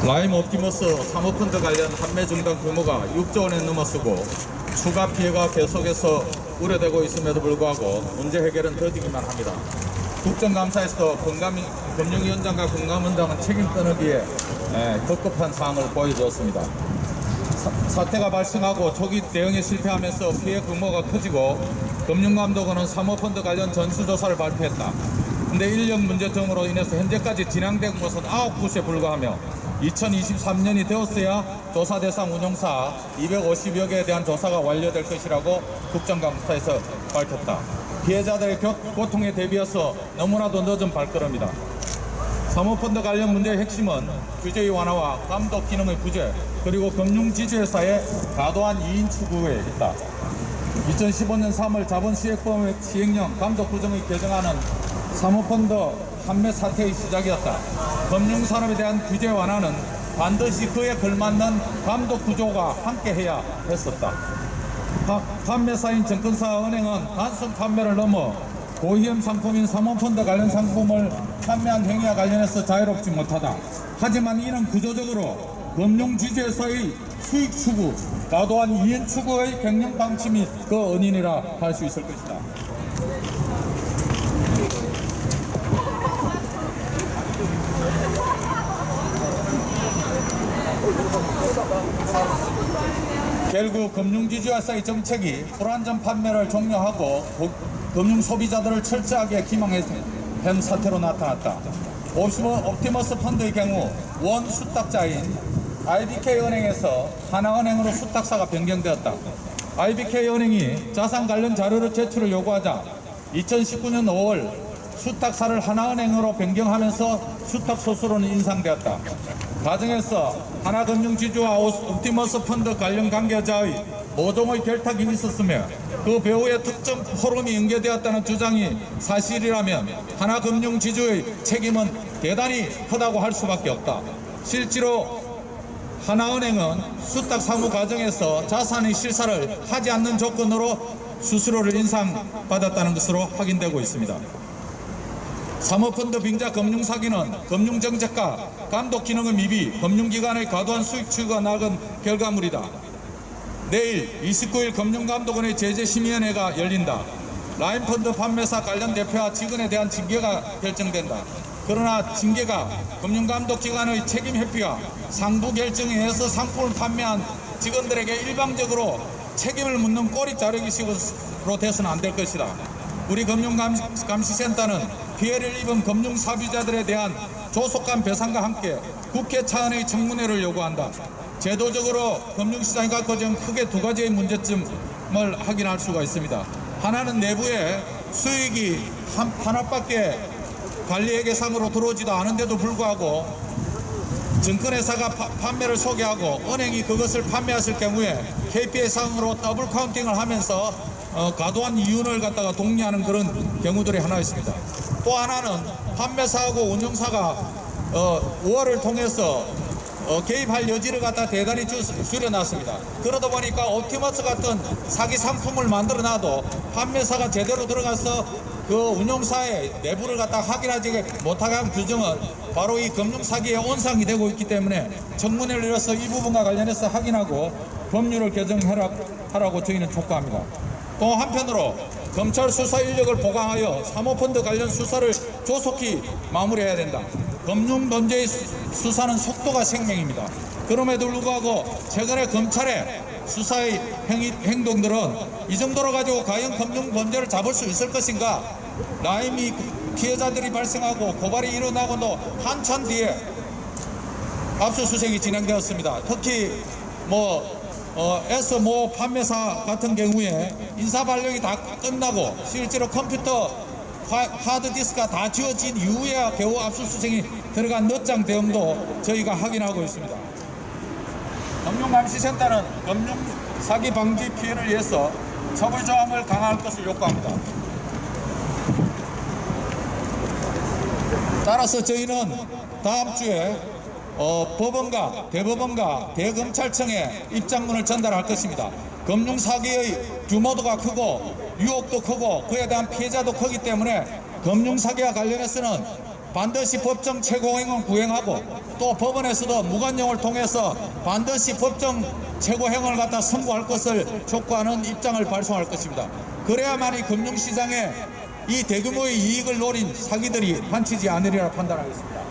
라임 옵티머스 사모펀드 관련 판매 중단 규모가 6조 원에 넘어서고 추가 피해가 계속해서 우려되고 있음에도 불구하고 문제 해결은 더디기만 합니다. 국정감사에서도 금융위원장과 금감원장은 책임 떠나기에 급급한 사항을 보여주었습니다. 사태가 발생하고 초기 대응에 실패하면서 피해 규모가 커지고 금융감독원은 사모펀드 관련 전수조사를 발표했다. 근데 인력 문제 등으로 인해서 현재까지 진행된 것은 9곳에 불과하며 2023년이 되었어야 조사 대상 운용사 250여 개에 대한 조사가 완료될 것이라고 국정감사에서 밝혔다. 피해자들의 고통에 대비해서 너무나도 늦은 발걸음이다. 사모펀드 관련 문제의 핵심은 규제의 완화와 감독 기능의 부재, 그리고 금융지주회사의 과도한 이인 추구에 있다. 2015년 3월 자본시행법의 시행령 감독 규정의 개정안은 사모펀드 판매 사태의 시작이었다. 금융산업에 대한 규제 완화는 반드시 그에 걸맞는 감독 구조가 함께해야 했었다. 판매사인 증권사 은행은 단순 판매를 넘어 고위험 상품인 사모펀드 관련 상품을 판매한 행위와 관련해서 자유롭지 못하다. 하지만 이는 구조적으로 금융지주회사의 수익 추구, 과도한 이윤 추구의 경영 방침이 그 원인이라 할 수 있을 것이다. 결국 금융지주회사의 정책이 불안전 판매를 종료하고 금융 소비자들을 철저하게 기망한 사태로 나타났다. 옵티머스 펀드의 경우 원 수탁자인 IBK은행에서 하나은행으로 수탁사가 변경되었다. IBK은행이 자산 관련 자료를 제출을 요구하자 2019년 5월 수탁사를 하나은행으로 변경하면서 수탁 소수로는 인상되었다. 과정에서 하나금융지주와 옵티머스 펀드 관련 관계자의 모종의 결탁이 있었으며 그 배후에 특정 포럼이 연계되었다는 주장이 사실이라면 하나금융지주의 책임은 대단히 크다고 할 수밖에 없다. 실제로 하나은행은 수탁 사무 과정에서 자산의 실사를 하지 않는 조건으로 수수료를 인상받았다는 것으로 확인되고 있습니다. 사모펀드 빙자 금융사기는 금융정책과 감독 기능의 미비, 금융기관의 과도한 수익 추구가 나은 결과물이다. 내일 29일 금융감독원의 제재심의위원회가 열린다. 라임펀드 판매사 관련 대표와 직원에 대한 징계가 결정된다. 그러나 징계가 금융감독기관의 책임회피와 상부 결정에 의해서 상품을 판매한 직원들에게 일방적으로 책임을 묻는 꼬리 자르기 식으로 돼서는 안 될 것이다. 우리 금융감시센터는 피해를 입은 금융사비자들에 대한 조속한 배상과 함께 국회 차원의 청문회를 요구한다. 제도적으로 금융시장이 갖고 지금 크게 두 가지의 문제점을 확인할 수가 있습니다. 하나는 내부에 수익이 하나밖에 관리회계상으로 들어오지도 않은데도 불구하고 증권회사가 판매를 소개하고 은행이 그것을 판매했을 경우에 KPI상으로 더블 카운팅을 하면서 과도한 이윤을 갖다가 독려하는 그런 경우들이 하나 있습니다. 또 하나는 판매사하고 운용사가 우호를 통해서 개입할 여지를 갖다 대단히 줄여놨습니다. 그러다 보니까 옵티머스 같은 사기 상품을 만들어놔도 판매사가 제대로 들어가서 그 운용사의 내부를 갖다 확인하지 못하게 한 규정은 바로 이 금융사기의 온상이 되고 있기 때문에 청문회를 열어서 이 부분과 관련해서 확인하고 법률을 개정하라고 저희는 촉구합니다. 또 한편으로 검찰 수사 인력을 보강하여 사모펀드 관련 수사를 조속히 마무리해야 된다. 금융 범죄의 수사는 속도가 생명입니다. 그럼에도 불구하고 최근에 검찰의 수사의 행동들은 이 정도로 가지고 과연 금융 범죄를 잡을 수 있을 것인가? 라임이 피해자들이 발생하고 고발이 일어나고도 한참 뒤에 압수수색이 진행되었습니다. 특히 S모 판매사 같은 경우에 인사발령이 다 끝나고 실제로 컴퓨터 하드디스크가 다 지워진 이후에야 겨우 압수수색이 들어간 늦장 대응도 저희가 확인하고 있습니다. 금융감시센터는 금융사기 방지 피해를 위해서 처벌조항을 강화할 것을 요구합니다. 따라서 저희는 다음 주에 법원과 대법원과 대검찰청에 입장문을 전달할 것입니다. 금융사기의 규모도가 크고 유혹도 크고 그에 대한 피해자도 크기 때문에 금융사기와 관련해서는 반드시 법정 최고형은 구형하고 또 법원에서도 무관용을 통해서 반드시 법정 최고형을 갖다 선고할 것을 촉구하는 입장을 발송할 것입니다. 그래야만이 금융시장에 이 대규모의 이익을 노린 사기들이 판치지 않으리라 판단하겠습니다.